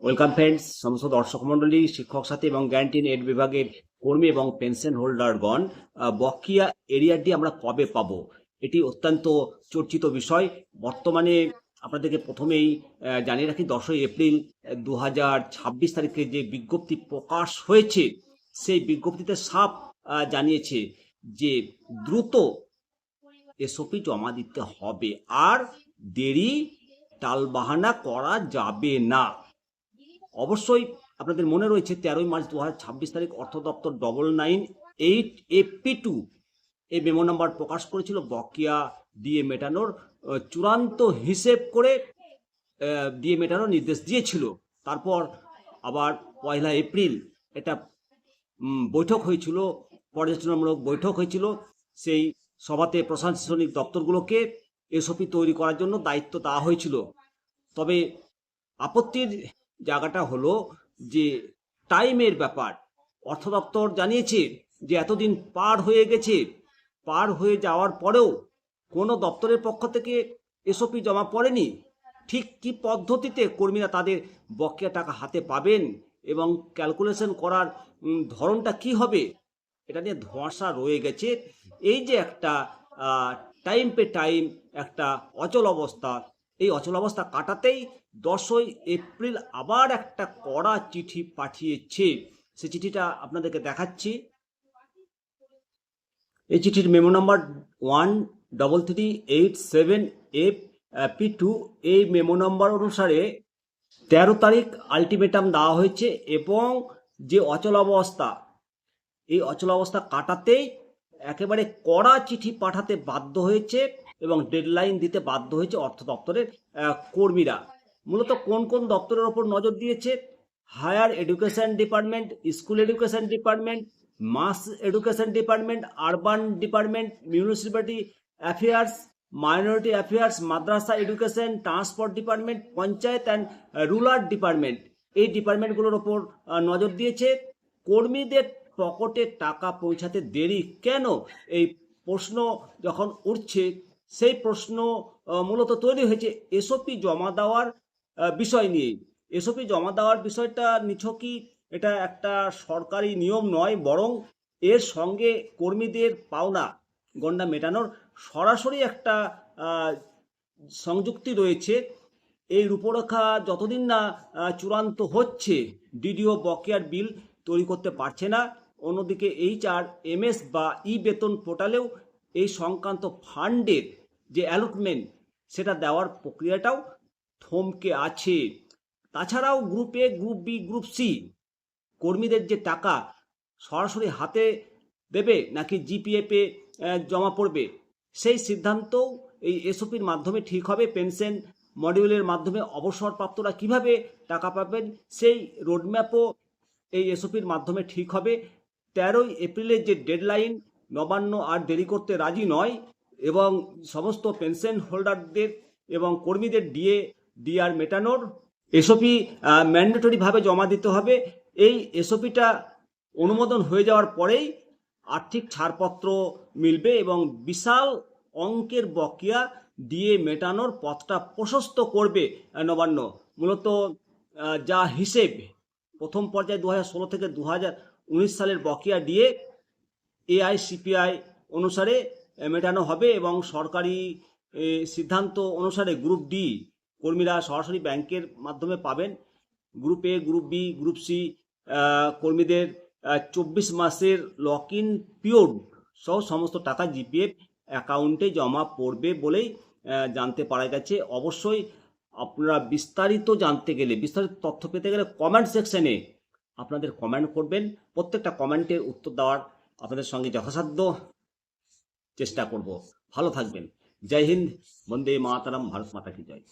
Welcome friends, সমস্ত দর্শক মন্ডলী, শিক্ষক সাথী এবং গ্যারান্টিন এড বিভাগের কর্মী এবং পেনশন হোল্ডারগণ, বকেয়া এরিয়ারটি আমরা কবে পাবো, এটি অত্যন্ত চর্চিত বিষয়। বর্তমানে আপনাদেরকে প্রথমেই জানিয়ে রাখি, 10ই এপ্রিল 2026 তারিখে যে বিজ্ঞপ্তি প্রকাশ হয়েছে, সেই বিজ্ঞপ্তিতে সাফ জানিয়েছে যে দ্রুত এসওপি জমা দিতে হবে, আর দেরি টালবাহানা করা যাবে না। অবশ্যই আপনাদের মনে রয়েছে 13ই মার্চ 2026 তারিখ অর্থ দপ্তর 9988AP2 এই মেমো নাম্বার প্রকাশ করেছিল বকেয়া দিয়ে মেটানোর চূড়ান্ত হিসেব করে দিয়ে মেটানোর নির্দেশ দিয়েছিল। তারপর আবার 1 এপ্রিল এটা বৈঠক হয়েছিল, পর্যালোচনামূলক বৈঠক হয়েছিল। সেই সভাতে প্রশাসনিক দপ্তরগুলোকে এসওপি তৈরি করার জন্য দায়িত্ব দেওয়া হয়েছিল। তবে আপত্তির জায়গাটা হলো যে টাইমের ব্যাপার। অর্থ দপ্তর জানিয়েছে যে এতদিন পার হয়ে গেছে, পার হয়ে যাওয়ার পরেও কোনো দপ্তরের পক্ষ থেকে এসওপি জমা পড়েনি। ঠিক কি পদ্ধতিতে কর্মীরা তাদের বকেয়া টাকা হাতে পাবেন এবং ক্যালকুলেশন করার ধরনটা কি হবে, এটা নিয়ে ধোঁয়াশা রয়ে গেছে। এই যে একটা টাইম পে টাইম একটা অচল অবস্থা, এই অচল অবস্থা কাটাতেই 10ই এপ্রিল আবার একটা কড়া চিঠি পাঠিয়েছে। সেই চিঠিটা আপনাদেরকে দেখাচ্ছি। এই চিঠির মেমো নাম্বার 13387AP2। এই মেমো নাম্বার অনুসারে 13 তারিখ আলটিমেটাম দেওয়া হয়েছে এবং যে অচল অবস্থা, এই অচল অবস্থা কাটাতেই একেবারে কড়া চিঠি পাঠাতে বাধ্য হয়েছে এবং ডেডলাইন দিতে বাধ্য হয়েছে অর্থ দপ্তরের কর্মীরা। মূলত কোন কোন দপ্তরের ওপর নজর দিয়েছে? Higher education department, school education department, mass education department, urban department, municipality affairs, minority affairs, মাদ্রাসা education, transport department, panchayat and rural department. এই ডিপার্টমেন্টগুলোর ওপর নজর দিয়েছে। কর্মীদের পকেটে টাকা পৌঁছাতে দেরি কেন, এই প্রশ্ন যখন উঠছে, সেই প্রশ্ন মূলত তৈরি হয়েছে এসওপি জমা দেওয়ার বিষয় নিয়ে। এসওপি জমা দেওয়ার বিষয়টা নিছকই এটা একটা সরকারি নিয়ম নয়, বরং এর সঙ্গে কর্মীদের পাওনা গণ্ডা মেটানোর সরাসরি একটা সংযুক্তি রয়েছে। এই রূপরেখা যতদিন না চূড়ান্ত হচ্ছে, ডিডিও বকেয়ার বিল তৈরি করতে পারছে না। অন্যদিকে HRMS বা ই বেতন পোর্টালেও এই সংক্রান্ত ফান্ডের যে অ্যালটমেন্ট, সেটা দেওয়ার প্রক্রিয়াটাও থমকে আছে। তাছাড়াও group A, group B, group C কর্মীদের যে টাকা সরাসরি হাতে দেবে নাকি জিপিএফে জমা পড়বে, সেই সিদ্ধান্তও এই এসওপির মাধ্যমে ঠিক হবে। পেনশন মডিউলের মাধ্যমে অবসরপ্রাপ্তরা কিভাবে টাকা পাবেন, সেই রোডম্যাপও এই এসওপির মাধ্যমে ঠিক হবে। 13ই এপ্রিলের যে ডেডলাইন, নবান্ন আর দেরি করতে রাজি নয় এবং সমস্ত পেনশন হোল্ডারদের এবং কর্মীদের ডিআর মেটানোর এসওপি ম্যান্ডেটরিভাবে জমা দিতে হবে। এই এসওপিটা অনুমোদন হয়ে যাওয়ার পরেই আর্থিক ছাড়পত্র মিলবে এবং বিশাল অঙ্কের বকেয়া দিয়ে মেটানোর পথটা প্রশস্ত করবে নবান্ন। মূলত যা হিসেব, প্রথম পর্যায়ে 2016 থেকে 2019 সালের বকেয়া দিয়ে এআইসিপিআই অনুসারে মেটানো হবে এবং সরকারি সিদ্ধান্ত অনুসারে গ্রুপ ডি কর্মীরা সরাসরি ব্যাংকের মাধ্যমে পাবেন। Group A, group B, group C কর্মীদের 24 মাসের লক ইন পিরিয়ড সহ সমস্ত টাকা জিপিএফ অ্যাকাউন্টে জমা পড়বে বলেই জানতে পারা গেছে। অবশ্যই আপনারা বিস্তারিত জানতে গেলে, বিস্তারিত তথ্য পেতে গেলে কমেন্ট সেকশনে আপনাদের কমেন্ট করবেন। প্রত্যেকটা কমেন্টের উত্তর দেওয়ার আপনাদের সঙ্গে যথাসাধ্য চেষ্টা করব। ভালো থাকবেন। জয় হিন্দ, বন্দে মাতারাম, ভারত মাতা কি জয়।